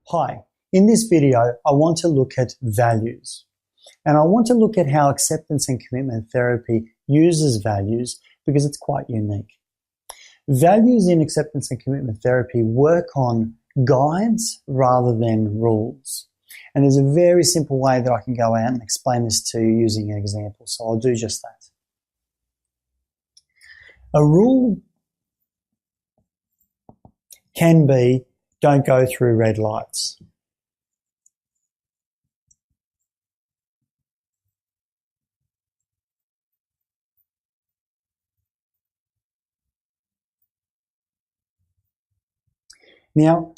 Hi, in this video I want to look at values, and I want to look at how acceptance and commitment therapy uses values because it's quite unique. Values in acceptance and commitment therapy work on guides rather than rules, and there's a very simple way that I can go out and explain this to you using an example, so I'll do just that. A rule can be don't go through red lights. Now,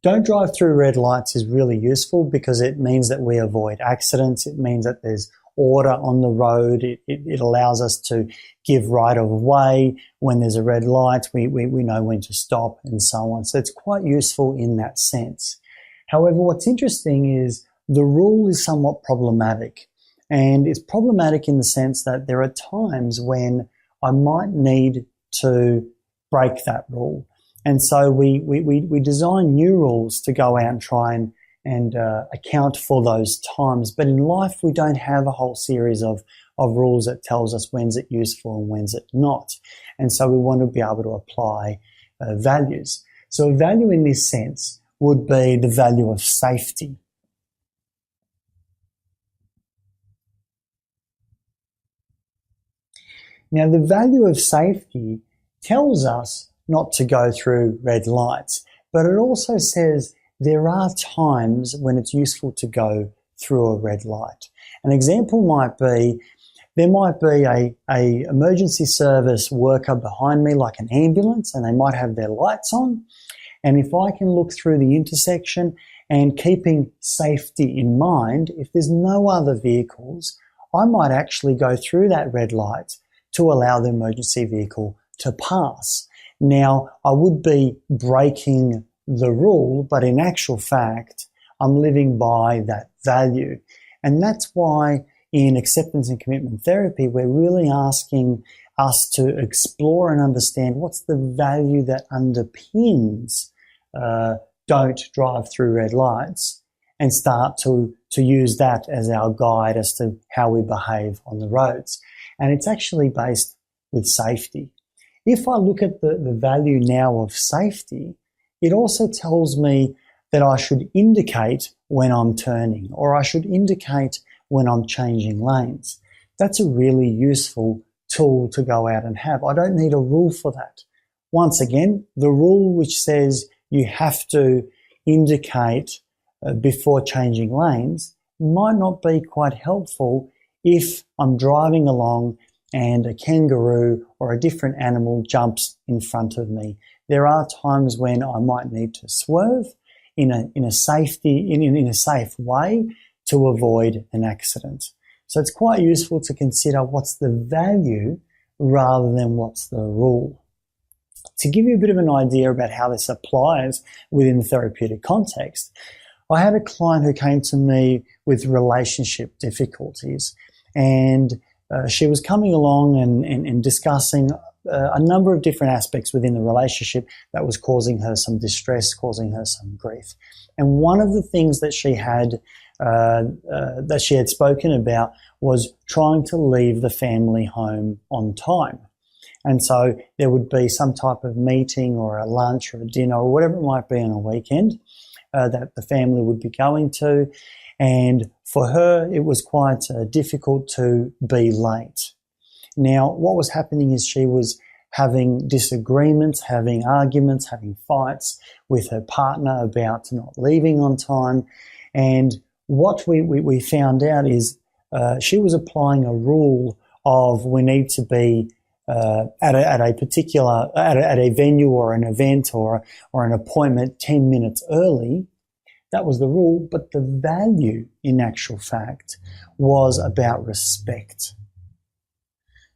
don't drive through red lights is really useful because it means that we avoid accidents. It means that there's order on the road. It allows us to give right of way. When there's a red light, we know when to stop and so on. So it's quite useful in that sense. However, what's interesting is the rule is somewhat problematic. And it's problematic in the sense that there are times when I might need to break that rule. And so we design new rules to go out and try and account for those times. But in life, we don't have a whole series of rules that tells us when's it useful and when's it not. And so we want to be able to apply values. So a value in this sense would be the value of safety. Now, the value of safety tells us not to go through red lights, but it also says there are times when it's useful to go through a red light. An example might be, there might be a emergency service worker behind me, like an ambulance, and they might have their lights on. And if I can look through the intersection and keeping safety in mind, if there's no other vehicles, I might actually go through that red light to allow the emergency vehicle to pass. Now, I would be breaking the rule, but in actual fact, I'm living by that value. And that's why in acceptance and commitment therapy, we're really asking us to explore and understand what's the value that underpins don't drive through red lights, and start to use that as our guide as to how we behave on the roads. And it's actually based with safety. If I look at the value now of safety, it also tells me that I should indicate when I'm turning, or I should indicate when I'm changing lanes. That's a really useful tool to go out and have. I don't need a rule for that. Once again, the rule which says you have to indicate before changing lanes might not be quite helpful if I'm driving along and a kangaroo or a different animal jumps in front of me. There are times when I might need to swerve in a safe way to avoid an accident. So it's quite useful to consider what's the value rather than what's the rule. To give you a bit of an idea about how this applies within the therapeutic context, I had a client who came to me with relationship difficulties, and she was coming along and discussing a number of different aspects within the relationship that was causing her some distress, causing her some grief. And one of the things that she had spoken about was trying to leave the family home on time. And so there would be some type of meeting or a lunch or a dinner or whatever it might be on a weekend that the family would be going to. And for her, it was quite difficult to be late. Now, what was happening is she was having disagreements, having arguments, having fights with her partner about not leaving on time. And what we found out is she was applying a rule of we need to be at a venue or an event or an appointment 10 minutes early. That was the rule, but the value in actual fact was about respect.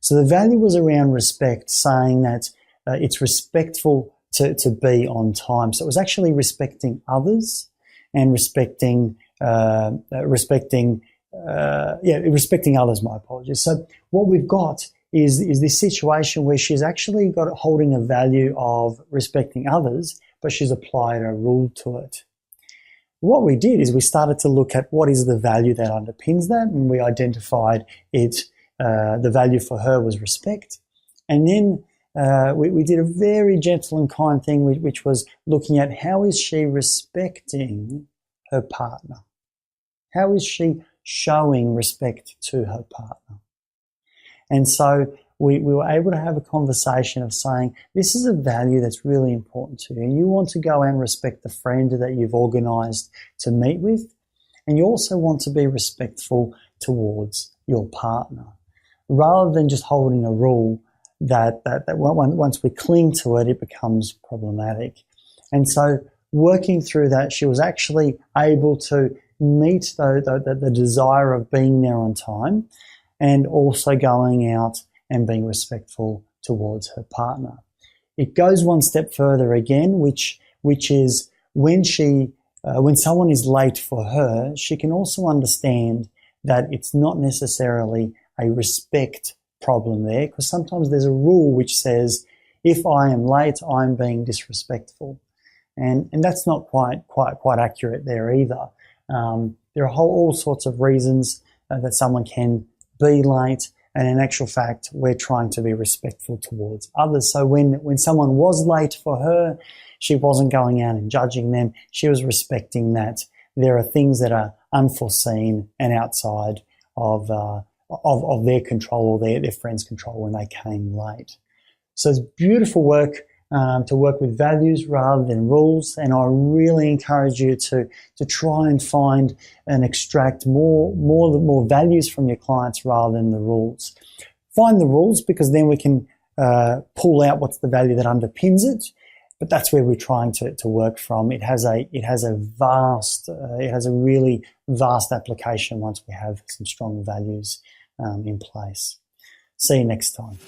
So the value was around respect, saying that it's respectful to be on time. So it was actually respecting others and respecting others, my apologies. So what we've got is this situation where she's actually got holding a value of respecting others, but she's applied a rule to it. what we did is we started to look at what is the value that underpins that, and we identified it. The value for her was respect. And then we did a very gentle and kind thing, which was looking at how is she respecting her partner? How is she showing respect to her partner? And so we were able to have a conversation of saying, this is a value that's really important to you. And you want to go and respect the friend that you've organised to meet with. And you also want to be respectful towards your partner, rather than just holding a rule that once we cling to it, it becomes problematic. And so working through that, she was actually able to meet the desire of being there on time, and also going out and being respectful towards her partner. It goes one step further again, which is when someone is late for her, she can also understand that it's not necessarily a respect problem there, because sometimes there's a rule which says if I am late, I'm being disrespectful, and that's not quite accurate there either. There are all sorts of reasons that someone can be late, and in actual fact, we're trying to be respectful towards others. So when someone was late for her, she wasn't going out and judging them. She was respecting that there are things that are unforeseen and outside of their control, or their friend's control when they came late. So it's beautiful work to work with values rather than rules, and I really encourage you to try and find and extract more values from your clients rather than the rules. Find the rules, because then we can pull out what's the value that underpins it. But that's where we're trying to work from. It has a really vast application once we have some strong values in place. See you next time.